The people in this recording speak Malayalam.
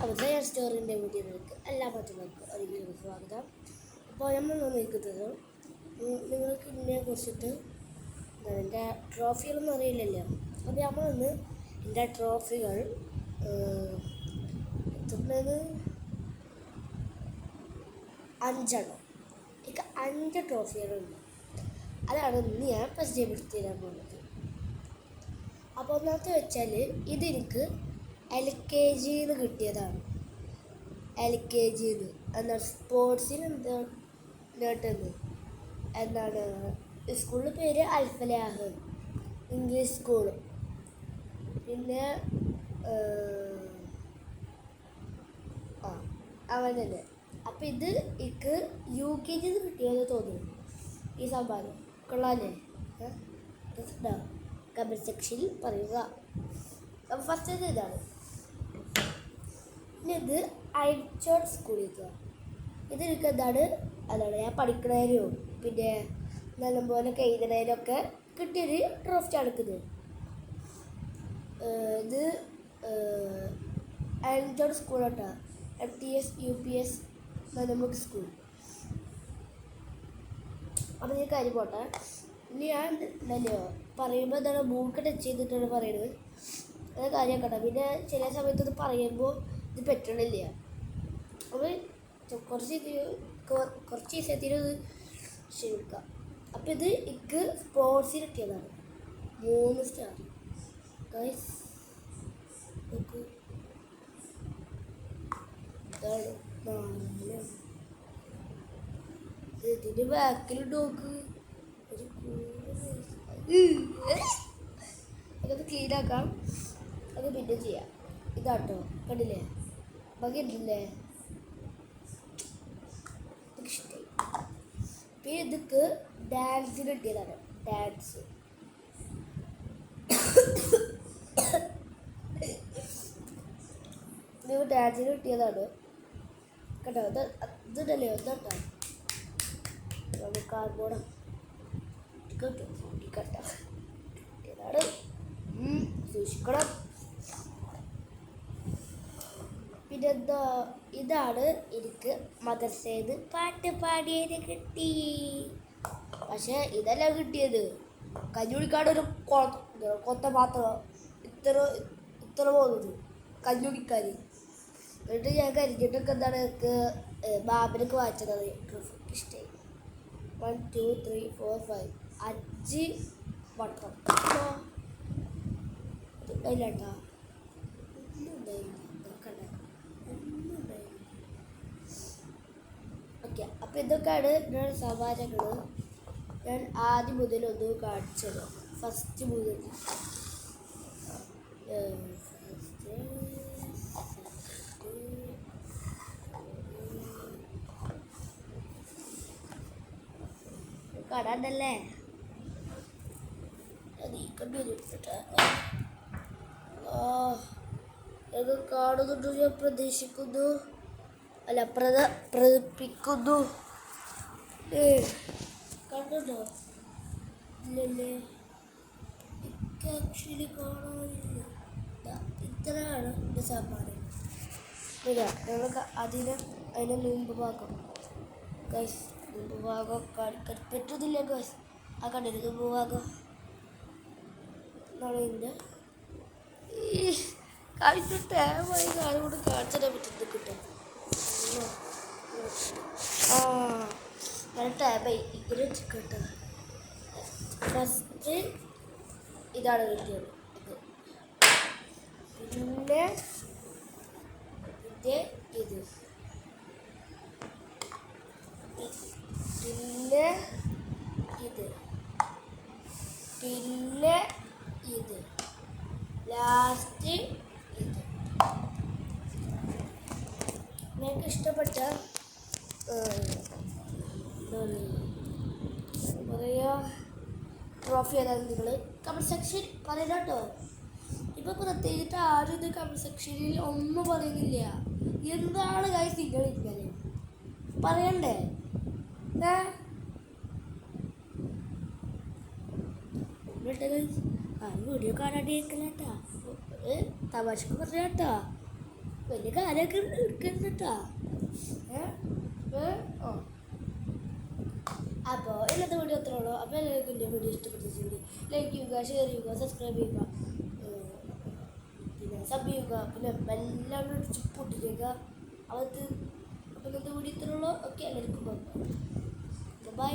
അവരുടെ സ്റ്റോറിൻ്റെ വീഡിയോയിലേക്ക് എല്ലാ മറ്റുള്ളവർക്കും ഒരിക്കലും സ്വാഗതം. അപ്പോൾ നമ്മൾ നോക്കുന്നത് നിങ്ങൾക്ക് ഇതിനെ കുറിച്ചിട്ട് എൻ്റെ ട്രോഫികളൊന്നും അറിയില്ലല്ലോ. അപ്പോൾ നമ്മളൊന്ന് എൻ്റെ ട്രോഫികൾ എത്തുന്നത് 5 എനിക്ക് 5 ട്രോഫികളുണ്ട്. അതാണ് ഇന്ന് ഞാൻ പരിചയപ്പെടുത്തി തരാൻ പോകുന്നത്. അപ്പോൾ ഒന്നാമത്തെ വെച്ചാൽ ഇതെനിക്ക് LKG കിട്ടിയതാണ്. LKG എന്താണ് സ്പോർട്സിന് നേട്ടത് എന്താണ് സ്കൂളിൻ്റെ പേര് അൽഫലാഹ് ഇംഗ്ലീഷ് സ്കൂൾ. പിന്നെ അങ്ങനെ തന്നെ. അപ്പോൾ ഇത് എനിക്ക് UKG കിട്ടിയെന്ന് തോന്നുന്നു. ഈ സമ്മാനം കൊള്ളാല്ലേ? കമൻറ്റ് സെക്ഷനിൽ പറയുക. അപ്പോൾ ഫസ്റ്റ് ഇതാണ്. പിന്നെ ഇത് ഐച്ചോഡ് സ്കൂളിൽ ഇത് എനിക്ക് അതാണ് ഞാൻ പഠിക്കണേലും പിന്നെ നല്ലപോലെ എഴുതണേലൊക്കെ കിട്ടിയൊരു ട്രോഫി എടുക്കുന്നത്. ഇത് ഐച്ചോഡ് സ്കൂളാട്ടോ, MTS UPS നമുക്ക് സ്കൂൾ. അപ്പോൾ ഈ കാര്യം പോട്ടെ. ഇനി ഞാൻ ഉണ്ടല്ലോ പറയുമ്പോൾ എന്താണ് മൂക്ക് ടച്ച് ചെയ്തിട്ടാണ് പറയുന്നത്. അത് കാര്യം കേട്ടോ. പിന്നെ ചില സമയത്ത് ഇത് പറയുമ്പോൾ ഇത് പറ്റണില്ല. അപ്പോൾ കുറച്ച് ദിവസത്തിന് ഇത് ക്ഷമിക്കാം. അപ്പോൾ ഇത് എനിക്ക് സ്പോർട്സിൽ കിട്ടിയതാണ് 3 സ്റ്റാർ. ഗൈസ് നോക്കൂ, ഇതാണ് 4. ഇതിൻ്റെ ബാക്കിൽ നോക്ക് അതൊക്കെ ക്ലീനാക്കാം. അത് പിന്നെ ചെയ്യാം. ഇതാട്ടോ കണ്ടില്ലേ, ഭംഗിയുണ്ടല്ലേ? ഇതൊക്കെ ഇഷ്ടമായി. പിന്നെ ഇതൊക്കെ ഡാൻസിന് കിട്ടിയതാണ്. ഡാൻസ് ഇത് ഡാൻസിന് കിട്ടിയതാണ് കേട്ടോ. ഇതുണ്ടല്ലേ ഒന്നാട്ടോ കാർബോർഡ് കേട്ടോ. ഇതാണ് സൂക്ഷിക്കണം. പിന്നെന്താ, ഇതാണ് എനിക്ക് മദർസയിൽ പാട്ട് പാടിയത് കിട്ടി. പക്ഷേ ഇതല്ല കിട്ടിയത്, കഞ്ഞി കുടിക്കാനൊരു കൊത്ത പാത്രം ഇത്ര പോകുന്നത് കഞ്ഞി കുടിക്കാൻ. എന്നിട്ട് ഞാൻ കരിഞ്ഞിട്ടൊക്കെ എന്താണ് എനിക്ക് ബാബിനൊക്കെ വായിച്ചത് ഇഷ്ടമായി. 1 2 3 4 5 5 വട്ടം ഇല്ലാട്ടാ. ഓക്കെ, അപ്പോൾ ഇതൊക്കെയാണ് ഞാൻ സമാനങ്ങൾ. ഞാൻ ആദ്യം മുതൽ ഒന്ന് കാണിച്ചത്. ഫസ്റ്റ് മുതൽ കടണ്ടല്ലേ ഇത് കാണുന്നുണ്ട്. ഞാൻ പ്രതീക്ഷിക്കുന്നു അല്ല പ്രതീക്ഷിക്കുന്നു. കണ്ടുണ്ടോ? ഇല്ലല്ലേ, എനിക്ക് ആക്ച്വലി കാണാനില്ല. ഇത്രയാണ് എൻ്റെ സമ്മാനം. നമുക്ക് അതിൻ്റെ മുമ്പ് ഭാഗം മുമ്പ് ഭാഗം കാണിക്കാൻ പറ്റുന്നില്ല ഗൈസ്. ആ കണ്ടില്ല മുമ്പ് ഭാഗം എന്നാണ് ഇതിൻ്റെ കാണിച്ചു ടൈമായി കാര്യം കൊണ്ട് കാണിച്ചിടാൻ പറ്റുന്നത് കിട്ടും. നല്ല ടൈമായി ഇങ്ങനെ കേട്ടോ. ഫസ്റ്റ് ഇതാണ് കിട്ടിയത്. പിന്നെ ഇത് പിന്നെ ഇത് പിന്നെ ഇത് ലാസ്റ്റ് ഇത്. നിങ്ങൾക്ക് ഇഷ്ടപ്പെട്ട പറയുക ട്രോഫി ഏതാണെന്ന് നിങ്ങൾ കമൻറ്റ് സെക്ഷൻ പറയണം കേട്ടോ. ഇപ്പോൾ പ്രത്യേകിച്ച് ആരും ഇത് കമൻറ്റ് സെക്ഷനിൽ ഒന്നും പറയുന്നില്ല. എന്താണ് ഗൈസ് നിങ്ങൾ ഇങ്ങനെ പറയണ്ടേ? വീഡിയോ കാണാണ്ടിരിക്കല കേട്ടാ, തമാശക്ക് പറഞ്ഞ കേട്ടാ. വലിയ കാര്യമൊക്കെ എടുക്കുന്നുട്ടാ. അപ്പോൾ ഇന്നത്തെ വീഡിയോ അത്രേ ഉള്ളൂ. അപ്പോൾ എല്ലാവർക്കും എൻ്റെ വീഡിയോ ഇഷ്ടപ്പെട്ടിട്ടുണ്ട് ലൈക്ക് ചെയ്യുക, ഷെയർ ചെയ്യുക, സബ്സ്ക്രൈബ് ചെയ്യുക, പിന്നെ സബ് ചെയ്യുക, പിന്നെ എല്ലാവരും പൊട്ടിക്കുക. അപ്പോൾ ഇന്നത്തെ വീഡിയോ ഇത്രേ ഉള്ളൂ. ഓക്കെ, എല്ലാവർക്കും ബൈ.